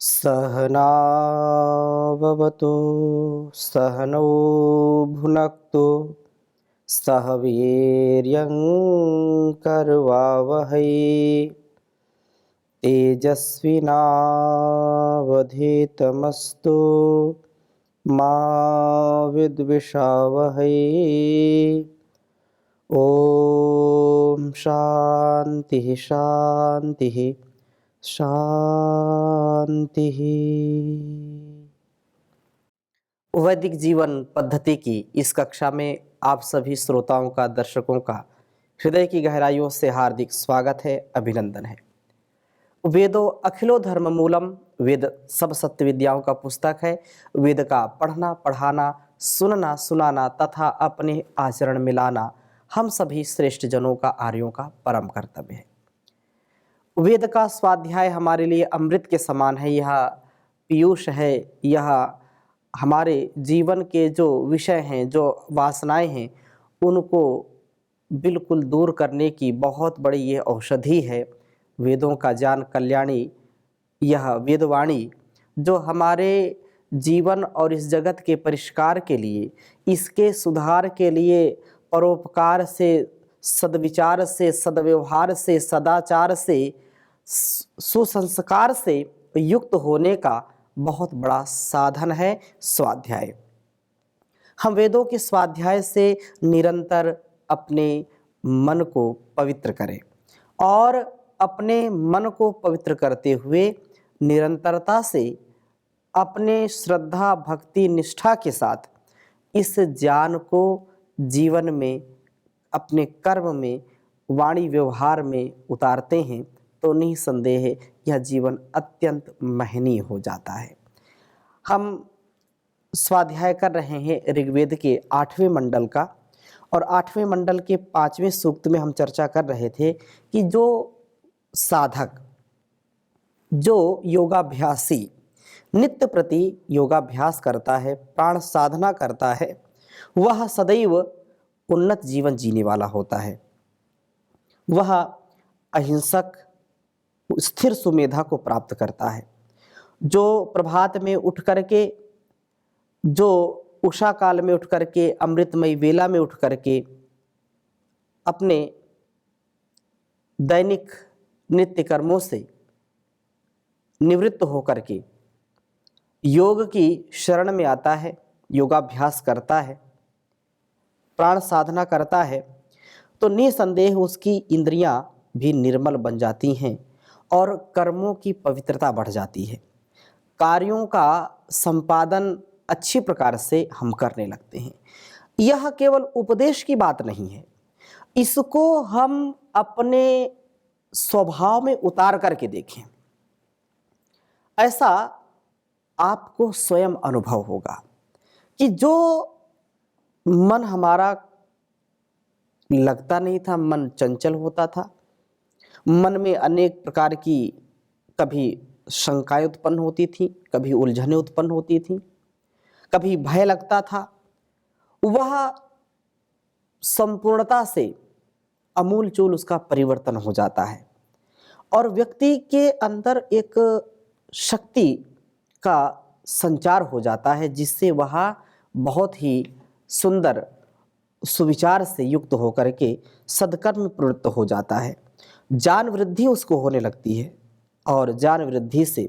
सहनाववतु सहनौ भुनक्तु सह वीर्यङ्करवावहै तेजस्विनावधीतमस्तु मा विद्विषावहै। ॐ शान्तिः शान्तिः शांति। वैदिक जीवन पद्धति की इस कक्षा में आप सभी श्रोताओं का, दर्शकों का हृदय की गहराइयों से हार्दिक स्वागत है, अभिनंदन है। वेदों अखिलो धर्म मूलम, वेद सब सत्य विद्याओं का पुस्तक है। वेद का पढ़ना, पढ़ाना, सुनना, सुनाना तथा अपने आचरण में लाना हम सभी श्रेष्ठ जनों का, आर्यों का परम कर्तव्य है। वेद का स्वाध्याय हमारे लिए अमृत के समान है। यह पीयूष है, यह हमारे जीवन के जो विषय हैं, जो वासनाएं हैं, उनको बिल्कुल दूर करने की बहुत बड़ी ये औषधि है। वेदों का ज्ञान कल्याणी यह वेदवाणी जो हमारे जीवन और इस जगत के परिष्कार के लिए, इसके सुधार के लिए, परोपकार से, सद्विचार से, सद्व्यवहार से, सदाचार से, सुसंस्कार से युक्त होने का बहुत बड़ा साधन है स्वाध्याय। हम वेदों के स्वाध्याय से निरंतर अपने मन को पवित्र करें और अपने मन को पवित्र करते हुए निरंतरता से अपने श्रद्धा, भक्ति, निष्ठा के साथ इस ज्ञान को जीवन में, अपने कर्म में, वाणी व्यवहार में उतारते हैं तो निसंदेह यह जीवन अत्यंत महनीय हो जाता है। हम स्वाध्याय कर रहे हैं ऋग्वेद के 8वें मंडल का, और 8वें मंडल के 5वें सूक्त में हम चर्चा कर रहे थे कि जो साधक, जो योगाभ्यासी नित्य प्रति योगाभ्यास करता है, प्राण साधना करता है, वह सदैव उन्नत जीवन जीने वाला होता है। वह अहिंसक, स्थिर सुमेधा को प्राप्त करता है। जो प्रभात में उठ करके, जो उषा काल में उठ करके, अमृतमयी वेला में उठ करके अपने दैनिक नित्य कर्मों से निवृत्त होकर के योग की शरण में आता है, योगाभ्यास करता है, प्राण साधना करता है, तो निसंदेह उसकी इंद्रियां भी निर्मल बन जाती हैं और कर्मों की पवित्रता बढ़ जाती है। कार्यों का संपादन अच्छी प्रकार से हम करने लगते हैं। यह केवल उपदेश की बात नहीं है, इसको हम अपने स्वभाव में उतार करके देखें, ऐसा आपको स्वयं अनुभव होगा कि जो मन हमारा लगता नहीं था, मन चंचल होता था, मन में अनेक प्रकार की कभी शंकाएं उत्पन्न होती थी, कभी उलझनें उत्पन्न होती थी, कभी भय लगता था, वह संपूर्णता से अमूलचूल उसका परिवर्तन हो जाता है और व्यक्ति के अंदर एक शक्ति का संचार हो जाता है, जिससे वह बहुत ही सुंदर सुविचार से युक्त होकर के सदकर्म में प्रवृत्त हो जाता है। ज्ञान वृद्धि उसको होने लगती है और ज्ञान वृद्धि से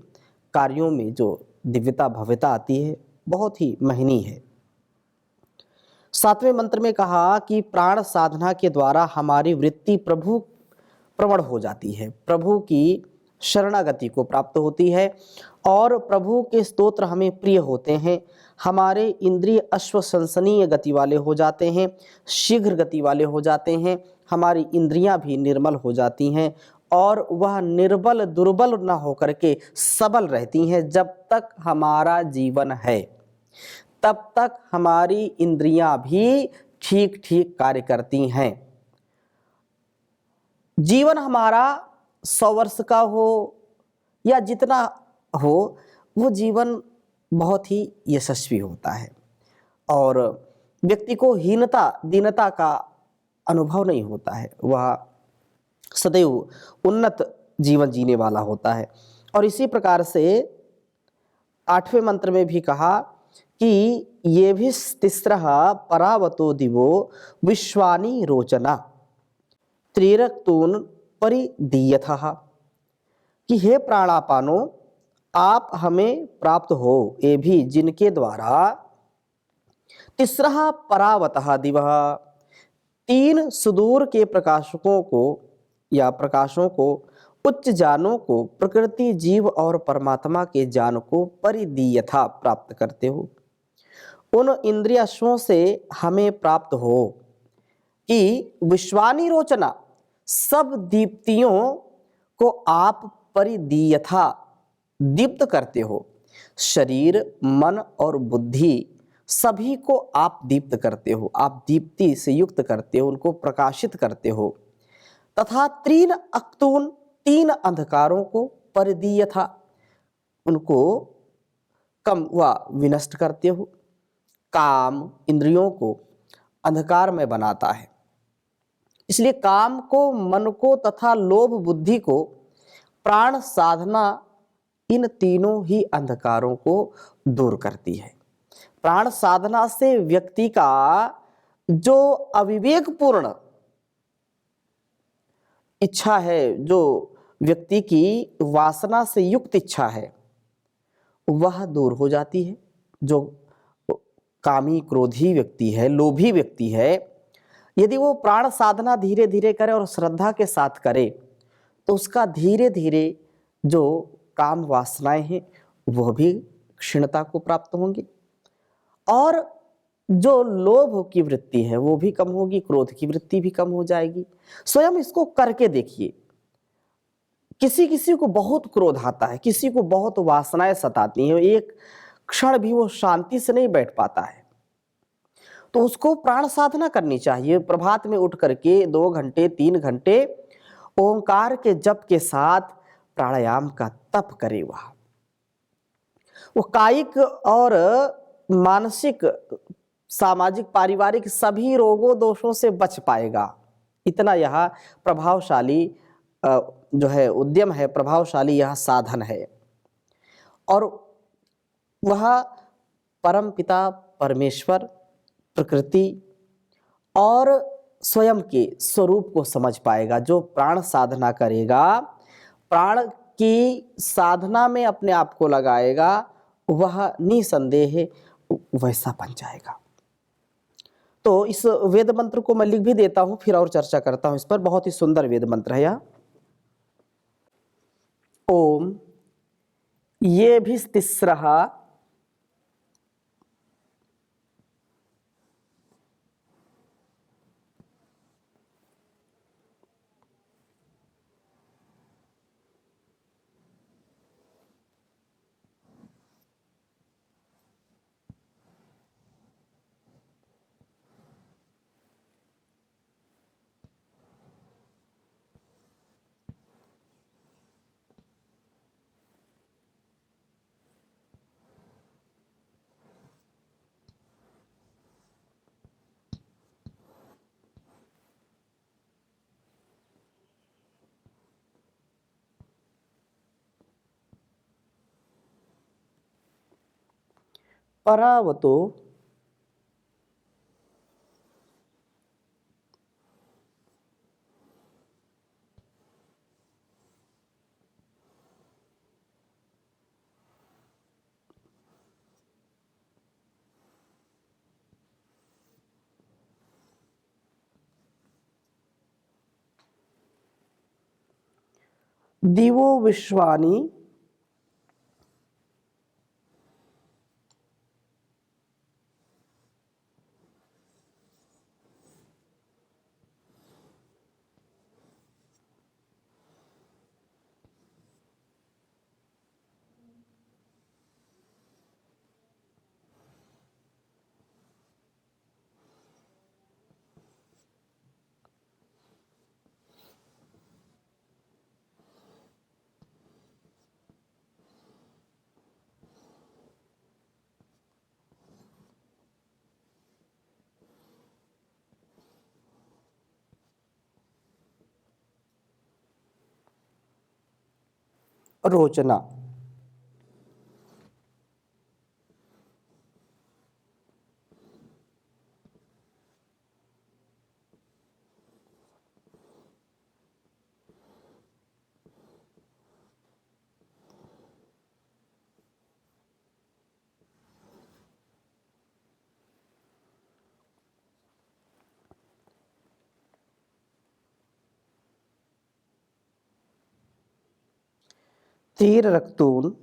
कार्यों में जो दिव्यता भव्यता आती है बहुत ही महनीय है। 7वें मंत्र में कहा कि प्राण साधना के द्वारा हमारी वृत्ति प्रभु प्रवण हो जाती है, प्रभु की शरणागति को प्राप्त होती है और प्रभु के स्तोत्र हमें प्रिय होते हैं। हमारे इंद्रिय अश्वसंसनीय गति वाले हो जाते हैं, शीघ्र गति वाले हो जाते हैं, हमारी इंद्रियां भी निर्मल हो जाती हैं और वह निर्बल दुर्बल न होकर के सबल रहती हैं। जब तक हमारा जीवन है तब तक हमारी इंद्रियां भी ठीक ठीक कार्य करती हैं। जीवन हमारा 100 वर्ष का हो या जितना हो, वो जीवन बहुत ही यशस्वी होता है और व्यक्ति को हीनता, दीनता का अनुभव नहीं होता है, वह सदैव उन्नत जीवन जीने वाला होता है। और इसी प्रकार से 8वें मंत्र में भी कहा कि ये भी तिस्रः परावतो दिवो विश्वानि रोचना त्रिरक्तून परिदीयथः, कि हे प्राणापानो, आप हमें प्राप्त हो, ये भी जिनके द्वारा तिस्रः परावतः दिवः, 3 सुदूर के प्रकाशकों को या प्रकाशों को, उच्च जानों को, प्रकृति, जीव और परमात्मा के ज्ञान को परिदीयथा प्राप्त करते हो, उन इंद्रियाश्वों से हमें प्राप्त हो कि विश्वानि रोचना, सब दीप्तियों को आप परिदीयथा दीप्त करते हो, शरीर, मन और बुद्धि सभी को आप दीप्त करते हो, आप दीप्ति से युक्त करते हो, उनको प्रकाशित करते हो, तथा 3 अक्तून, 3 अंधकारों को परिदीयथा, उनको कम व विनष्ट करते हो। काम इंद्रियों को अंधकार में बनाता है, इसलिए काम को, मन को तथा लोभ बुद्धि को, प्राण साधना इन तीनों ही अंधकारों को दूर करती है। प्राण साधना से व्यक्ति का जो अविवेकपूर्ण इच्छा है, जो व्यक्ति की वासना से युक्त इच्छा है, वह दूर हो जाती है। जो कामी क्रोधी व्यक्ति है, लोभी व्यक्ति है, यदि वो प्राण साधना धीरे धीरे करे और श्रद्धा के साथ करे तो उसका धीरे धीरे जो काम वासनाएं हैं वह भी क्षीणता को प्राप्त होंगी, और जो लोभ की वृत्ति है वो भी कम होगी, क्रोध की वृत्ति भी कम हो जाएगी। स्वयं इसको करके देखिए। किसी किसी को बहुत क्रोध आता है, किसी को बहुत वासनाएं सताती हैं, एक क्षण भी वो शांति से नहीं बैठ पाता है, तो उसको प्राण साधना करनी चाहिए। प्रभात में उठ करके 2 घंटे 3 घंटे ओंकार के जप के साथ प्राणायाम का तप करे। वो कायिक और मानसिक, सामाजिक, पारिवारिक सभी रोगों दोषों से बच पाएगा। इतना यह प्रभावशाली जो है उद्यम है, प्रभावशाली यह साधन है, और वह परम पिता परमेश्वर, प्रकृति और स्वयं के स्वरूप को समझ पाएगा। जो प्राण साधना करेगा, प्राण की साधना में अपने आप को लगाएगा, वह निसंदेह वैसा बन जाएगा। तो इस वेद मंत्र को मैं लिख भी देता हूं, फिर और चर्चा करता हूं इस पर। बहुत ही सुंदर वेद मंत्र है यह। ओम ये भी तिस्रः परावतो दिवो विश्वानि रोचना। तीर रक्तून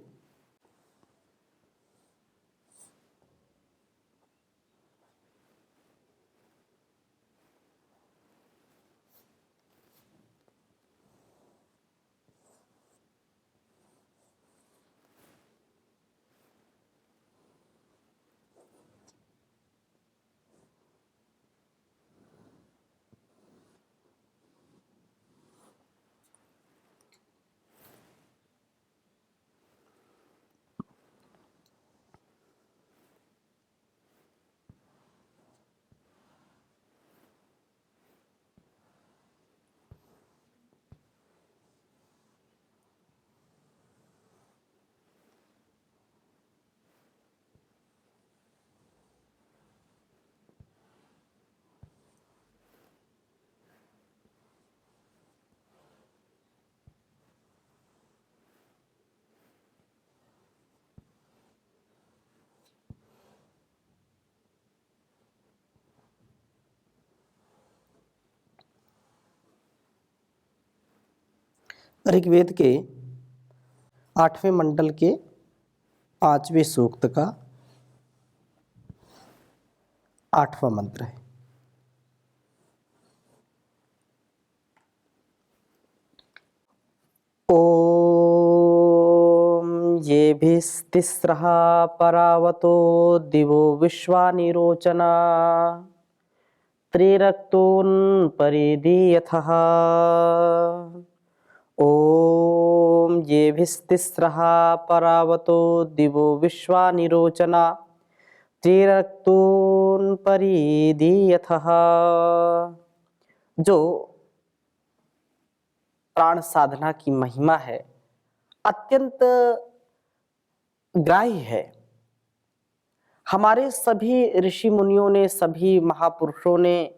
ऋग्वेद के 8वें मंडल के 5वें सूक्त का 8वां मंत्र है। ओम येभिस्तिस्रः परावतो दिवो विश्वानिरोचना त्रिरक्तोन् परिदीयथः। ओम येभिस्तिस्रः परावतो दिवो विश्वानिरोचना त्रिरक्तोन् परिदीयथः। जो प्राण साधना की महिमा है अत्यंत ग्राह्य है। हमारे सभी ऋषि मुनियों ने, सभी महापुरुषों ने,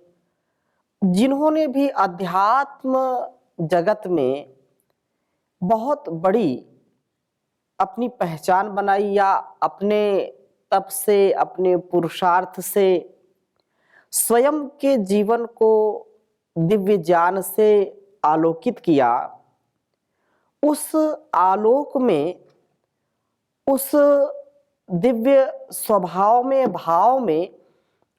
जिन्होंने भी अध्यात्म जगत में बहुत बड़ी अपनी पहचान बनाई या अपने तप से, अपने पुरुषार्थ से स्वयं के जीवन को दिव्य ज्ञान से आलोकित किया, उस आलोक में, उस दिव्य स्वभाव में, भाव में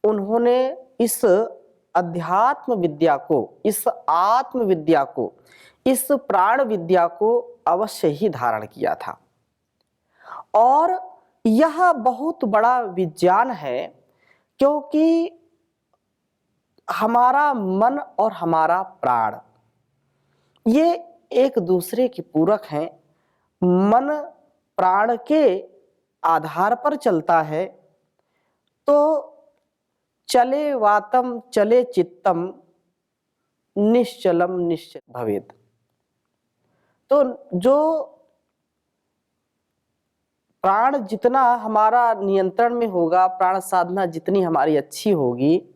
उन्होंने इस अध्यात्म विद्या को, इस आत्म विद्या को, इस प्राण विद्या को अवश्य ही धारण किया था। और यह बहुत बड़ा विज्ञान है, क्योंकि हमारा मन और हमारा प्राण ये एक दूसरे के पूरक हैं। मन प्राण के आधार पर चलता है, तो चले वातम चले चित्तम निश्चलम निश्चल भवेत्। तो जो प्राण जितना हमारा नियंत्रण में होगा, प्राण साधना जितनी हमारी अच्छी होगी,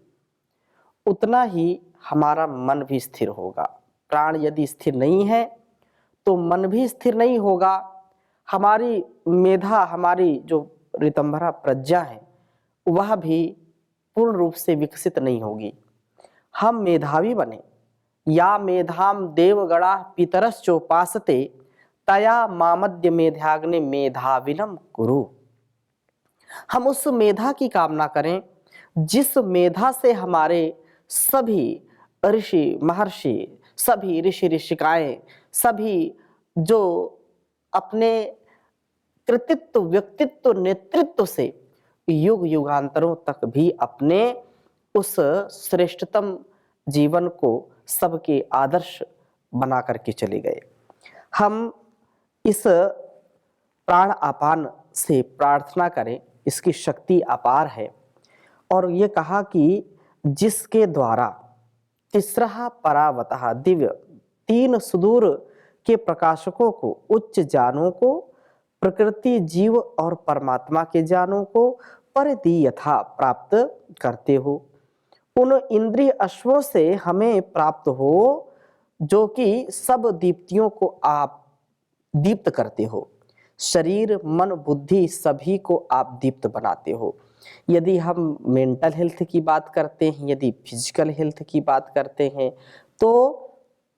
उतना ही हमारा मन भी स्थिर होगा। प्राण यदि स्थिर नहीं है तो मन भी स्थिर नहीं होगा। हमारी मेधा, हमारी जो ऋतंभरा प्रज्ञा है, वह भी पूर्ण रूप से विकसित नहीं होगी। हम मेधावी बने। या मेधाम देवगणा पितरश्चोपासते तया मामद्य मेधाग्ने मेधाविनम कुरु। हम उस मेधा की कामना करें जिस मेधा से हमारे सभी ऋषि महर्षि, सभी ऋषि ऋषिकाएं, सभी जो अपने कृतित्व, व्यक्तित्व, नेतृत्व से युग युगांतरों तक भी अपने उस श्रेष्ठतम जीवन को सबके आदर्श बना करके चले गए। हम इस प्राण आपान से प्रार्थना करें, इसकी शक्ति अपार है। और ये कहा कि जिसके द्वारा तिस्रः परावतः दिव्य, तीन सुदूर के प्रकाशकों को, उच्च ज्ञानों को, प्रकृति, जीव और परमात्मा के ज्ञानों को परिदीयथा प्राप्त करते हो। उन इंद्रिय अश्वों से हमें प्राप्त हो जो कि सब दीप्तियों को आप दीप्त करते हो। शरीर, मन, बुद्धि सभी को आप दीप्त बनाते हो। यदि हम मेंटल हेल्थ की बात करते हैं, यदि फिजिकल हेल्थ की बात करते हैं, तो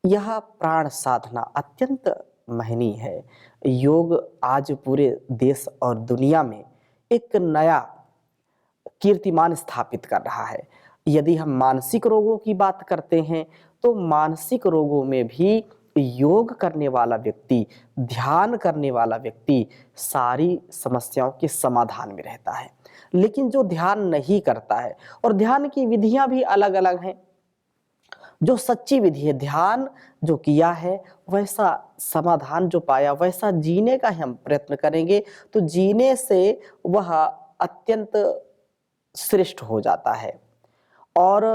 यह प्राण साधना अत्यंत महनीय है। योग आज पूरे देश और दुनिया में एक नया कीर्तिमान स्थापित कर रहा है। यदि हम मानसिक रोगों की बात करते हैं तो मानसिक रोगों में भी योग करने वाला व्यक्ति, ध्यान करने वाला व्यक्ति सारी समस्याओं के समाधान में रहता है। लेकिन जो ध्यान नहीं करता है, और ध्यान की विधियां भी अलग अलग हैं, जो सच्ची विधि है, ध्यान जो किया है वैसा समाधान जो पाया वैसा जीने का हम प्रयत्न करेंगे तो जीने से वह अत्यंत श्रेष्ठ हो जाता है। और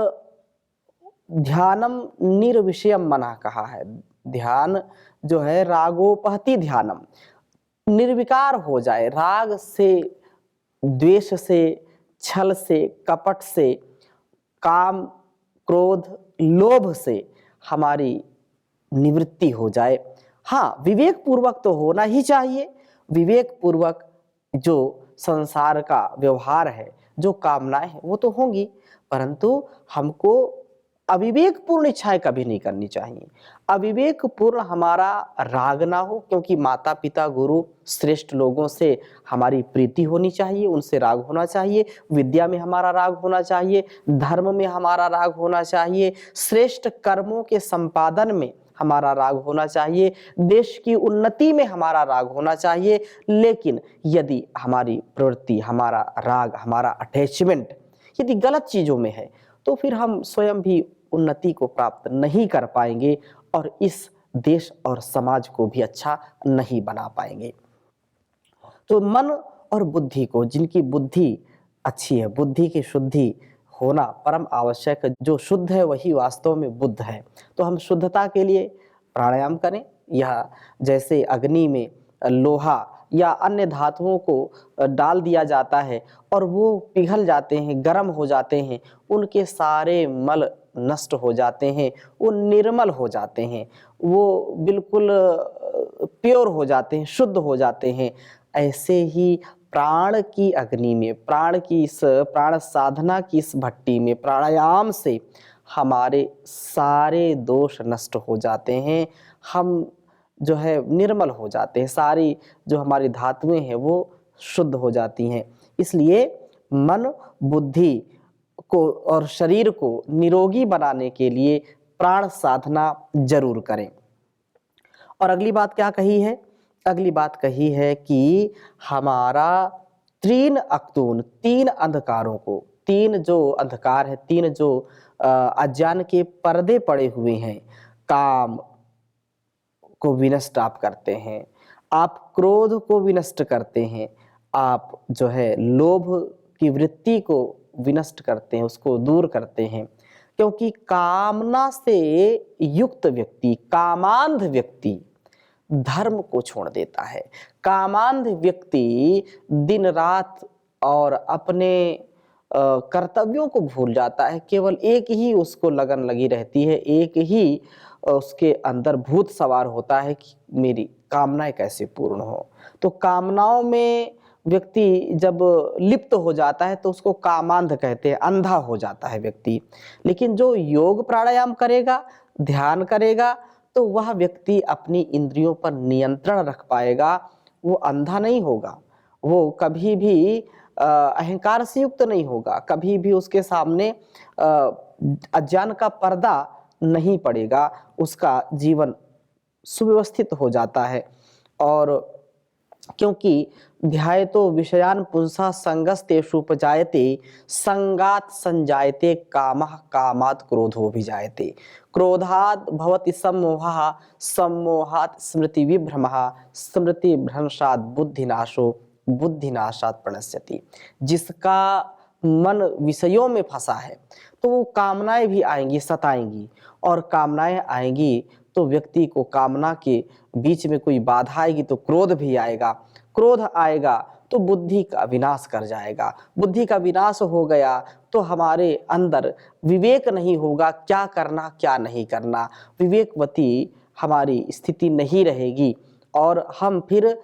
ध्यानम निर्विषयम मना कहा है। ध्यान जो है रागोपहति ध्यानम, निर्विकार हो जाए, राग से, द्वेष से, छल से, कपट से, काम, क्रोध, लोभ से हमारी निवृत्ति हो जाए। हाँ, विवेक पूर्वक तो होना ही चाहिए। विवेक पूर्वक जो संसार का व्यवहार है, जो कामनाएं हैं वो तो होंगी, परंतु हमको अविवेक पूर्ण इच्छाएं कभी नहीं करनी चाहिए। अविवेक पूर्ण हमारा राग ना हो, क्योंकि माता पिता गुरु श्रेष्ठ लोगों से हमारी प्रीति होनी चाहिए, उनसे राग होना चाहिए। विद्या में हमारा राग होना चाहिए, धर्म में हमारा राग होना चाहिए, श्रेष्ठ कर्मों के संपादन में हमारा राग होना चाहिए, देश की उन्नति में हमारा राग होना चाहिए। लेकिन यदि हमारी प्रवृत्ति, हमारा राग, हमारा अटैचमेंट यदि गलत चीजों में है तो फिर हम स्वयं भी उन्नति को प्राप्त नहीं कर पाएंगे और इस देश और समाज को भी अच्छा नहीं बना पाएंगे। तो मन और बुद्धि को, जिनकी बुद्धि अच्छी है, बुद्धि की शुद्धि होना परम आवश्यक है। जो शुद्ध है वही वास्तव में बुद्ध है। तो हम शुद्धता के लिए प्राणायाम करें। यह जैसे अग्नि में लोहा या अन्य धातुओं को डाल दिया जाता है और वो पिघल जाते हैं, गर्म हो जाते हैं, उनके सारे मल नष्ट हो जाते हैं, वो निर्मल हो जाते हैं, वो बिल्कुल प्योर हो जाते हैं, शुद्ध हो जाते हैं। ऐसे ही प्राण की अग्नि में, प्राण साधना की इस भट्टी में, प्राणायाम से हमारे सारे दोष नष्ट हो जाते हैं। हम जो है निर्मल हो जाते हैं, सारी जो हमारी धातुएं हैं वो शुद्ध हो जाती हैं। इसलिए मन, बुद्धि को और शरीर को निरोगी बनाने के लिए प्राण साधना जरूर करें। और अगली बात क्या कही है? अगली बात कही है कि हमारा तीन अक्तून, तीन अंधकारों को, तीन जो अंधकार है, तीन जो अज्ञान के पर्दे पड़े हुए हैं, काम को विनष्ट आप करते हैं, आप क्रोध को विनष्ट करते हैं, आप जो है लोभ की वृत्ति को विनष्ट करते हैं, उसको दूर करते हैं। क्योंकि कामना से युक्त व्यक्ति, कामांध व्यक्ति धर्म को छोड़ देता है। कामांध व्यक्ति दिन रात और अपने कर्तव्यों को भूल जाता है। केवल एक ही उसको लगन लगी रहती है, एक ही उसके अंदर भूत सवार होता है कि मेरी कामनाएं कैसे पूर्ण हो। तो कामनाओं में व्यक्ति जब लिप्त हो जाता है तो उसको कामांध कहते हैं, अंधा हो जाता है व्यक्ति। लेकिन जो योग प्राणायाम करेगा, ध्यान करेगा, तो वह व्यक्ति अपनी इंद्रियों पर नियंत्रण रख पाएगा। वो अंधा नहीं होगा, वो कभी भी अहंकार से युक्त नहीं होगा, कभी भी उसके सामने अज्ञान का पर्दा नहीं पड़ेगा, उसका जीवन सुव्यवस्थित हो जाता है। और क्योंकि ध्यायतो विषयान पुंसा संगस्तेषु उपजायते संगात संजायते कामः कामात् क्रोधो विजायते क्रोधात् भवति सम्मोहः सम्मोहात् स्मृति विभ्रमः स्मृति भ्रंशात् बुद्धिनाशो बुद्धिनाशात् प्रणश्यति। जिसका मन विषयों में फंसा है तो वो कामनाएं भी आएंगी, सताएंगी, और कामनाएं आएंगी तो व्यक्ति को कामना के बीच में कोई बाधा आएगी तो क्रोध भी आएगा, क्रोध आएगा तो बुद्धि का विनाश कर जाएगा। बुद्धि का विनाश हो गया तो हमारे अंदर विवेक नहीं होगा, क्या करना क्या नहीं करना, विवेकवती हमारी स्थिति नहीं रहेगी और हम फिर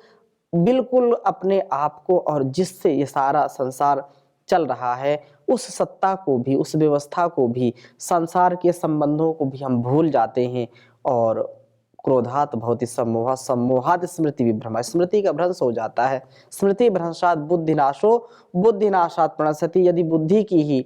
बिल्कुल अपने आप को और जिससे ये सारा संसार चल रहा है उस सत्ता को भी, उस व्यवस्था को भी, संसार के संबंधों को भी हम भूल जाते हैं और क्रोधात भवति सम्मोह, सम्मोहात स्मृति विभ्रम, स्मृति का भ्रंश हो जाता है। स्मृति भ्रंशात बुद्धिनाशो, बुद्धिनाशात प्रणश्यति। यदि बुद्धि की ही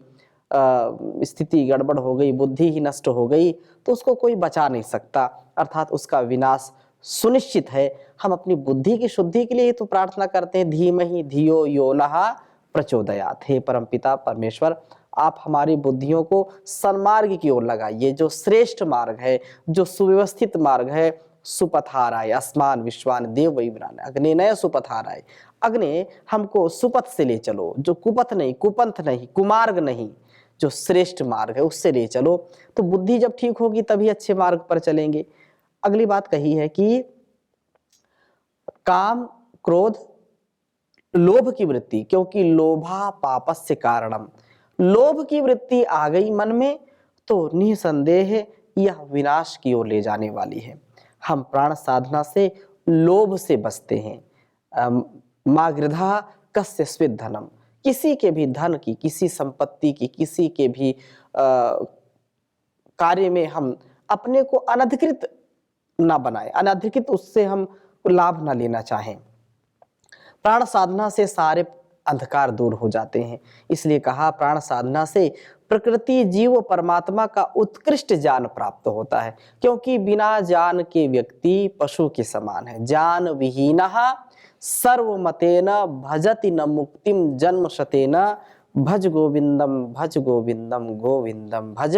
स्थिति गड़बड़ हो गई, बुद्धि ही नष्ट हो गई, तो उसको कोई बचा नहीं सकता, अर्थात उसका विनाश सुनिश्चित है। हम अपनी बुद्धि की शुद्धि के लिए तो प्रार्थना करते हैं, धीमहि धियो यो नः प्रचोदयात्। हे परमपिता परमेश्वर, आप हमारी बुद्धियों को सन्मार्ग की ओर लगाइए, जो श्रेष्ठ मार्ग है, जो सुव्यवस्थित मार्ग है। सुपथाराय अस्मान विश्वान देव वैवरान अग्नेय सुपथाराय। अग्नि हमको सुपथ से ले चलो, जो कुपथ नहीं, कुपंथ नहीं, कुमार्ग नहीं, जो श्रेष्ठ मार्ग है उससे ले चलो। तो बुद्धि जब ठीक होगी तभी अच्छे मार्ग पर चलेंगे। अगली बात कही है कि काम क्रोध लोभ की वृत्ति, क्योंकि लोभा पापस्य कारणम, लोभ की वृत्ति आ गई मन में तो निसंदेह यह विनाश की ओर ले जाने वाली है। हम प्राण साधना से लोभ से बचते हैं। मागृधा कस्य स्विद धनम, किसी के भी धन की, किसी संपत्ति की, किसी के भी कार्य में हम अपने को अनधिकृत ना बनाए, अनधिकृत उससे हम लाभ ना लेना चाहें। प्राण साधना से सारे अंधकार दूर हो जाते हैं। इसलिए कहा प्राण साधना से प्रकृति जीव परमात्मा का उत्कृष्ट ज्ञान प्राप्त होता है, क्योंकि बिना ज्ञान के व्यक्ति पशु के समान है। ज्ञान विहीनः सर्वमतेन भजति न मुक्तिम जन्मशतेन, भज गोविंदम गोविंदम भज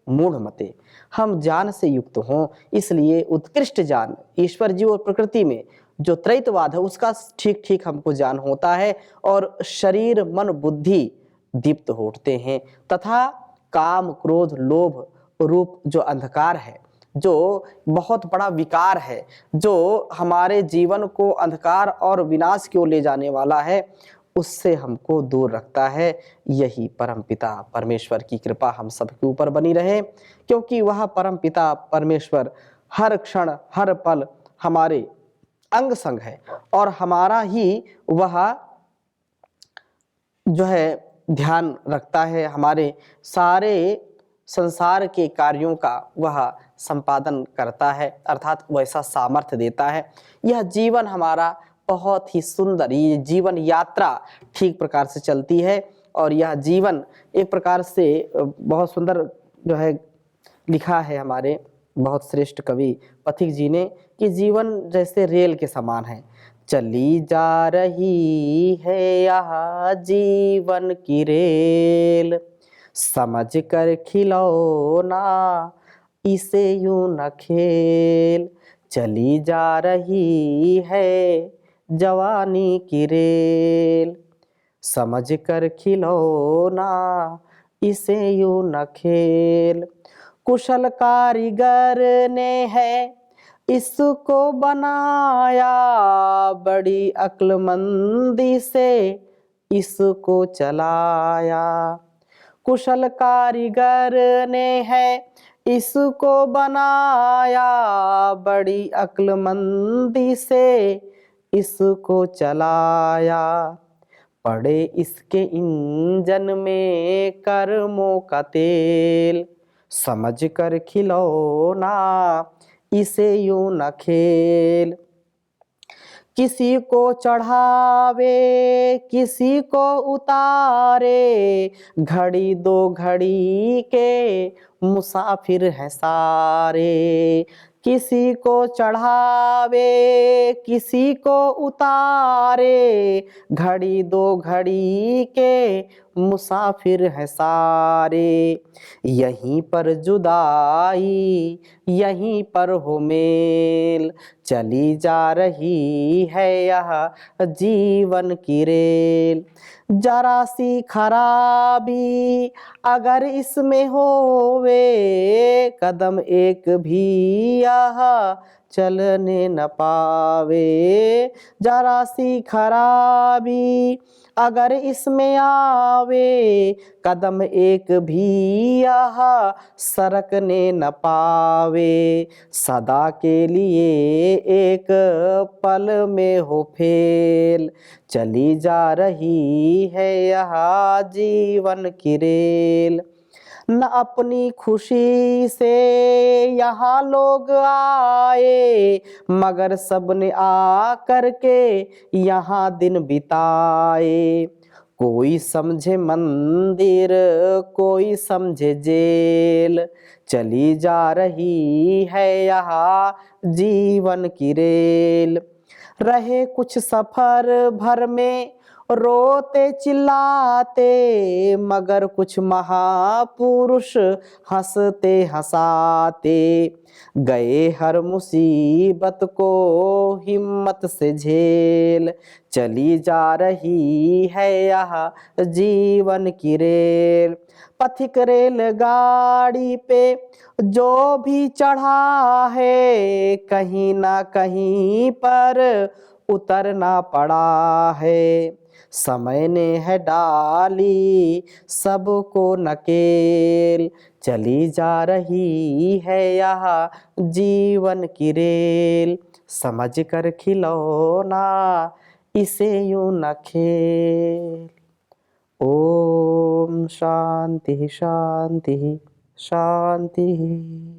मूढ़मते। हम ज्ञान से युक्त हों, इसलिए उत्कृष्ट ज्ञान ईश्वर जी और प्रकृति में जो त्रैतवाद है उसका ठीक ठीक हमको ज्ञान होता है, और शरीर मन बुद्धि दीप्त हो उठते हैं, तथा काम क्रोध लोभ रूप जो अंधकार है, जो बहुत बड़ा विकार है, जो हमारे जीवन को अंधकार और विनाश की ओर ले जाने वाला है, उससे हमको दूर रखता है। यही परमपिता परमेश्वर की कृपा हम सबके ऊपर बनी रहे, क्योंकि वह परमपिता परमेश्वर हर क्षण हर पल हमारे अंग संग है, और हमारा ही वह जो है ध्यान रखता है, हमारे सारे संसार के कार्यों का वह संपादन करता है, अर्थात वैसा सामर्थ्य देता है। यह जीवन हमारा बहुत ही सुंदर, ये जीवन यात्रा ठीक प्रकार से चलती है, और यह जीवन एक प्रकार से बहुत सुंदर जो है लिखा है हमारे बहुत श्रेष्ठ कवि पथिक जी ने, कि जीवन जैसे रेल के समान है। चली जा रही है यह जीवन की रेल, समझ कर खिलौना इसे यूं न खेल। चली जा रही है जवानी की रेल, समझ कर खिलौना इसे यूं न खेल। कुशल कारीगर ने है इसको बनाया, बड़ी अक्लमंदी से इसको चलाया। कुशल कारीगर ने है इसको बनाया, बड़ी अक्लमंदी से इसको चलाया। पड़े इसके इंजन में कर्मों का तेल, समझ कर खिलौना इसे यूं न खेल। किसी को चढ़ावे किसी को उतारे, घड़ी दो घड़ी के मुसाफिर हैं सारे। किसी को चढ़ावे किसी को उतारे, घड़ी दो घड़ी के मुसाफिर हैं सारे। यहीं पर जुदाई यहीं पर हो मेल, चली जा रही है यह जीवन की रेल। जरा सी खराबी अगर इसमें होवे, कदम एक भी यह चलने न पावे। जरा सी खराबी अगर इसमें आवे, कदम एक भी यह सरकने न पावे। सदा के लिए एक पल में हो फेल, चली जा रही है यह जीवन की रेल। न अपनी खुशी से यहाँ लोग आए, मगर सबने आ कर के यहाँ दिन बिताए। कोई समझे मंदिर, कोई समझे जेल, चली जा रही है यहाँ जीवन की रेल। रहे कुछ सफर भर में रोते चिल्लाते, मगर कुछ महापुरुष हंसते हंसाते। गए हर मुसीबत को हिम्मत से झेल, चली जा रही है यह जीवन की रेल। पथिक रेलगाड़ी पे जो भी चढ़ा है, कहीं ना कहीं पर उतरना पड़ा है। समय ने है डाली सबको नकेल, चली जा रही है यह जीवन की रेल। समझ कर खिलौना इसे यूं न खेल। ओम शांति शांति शांति।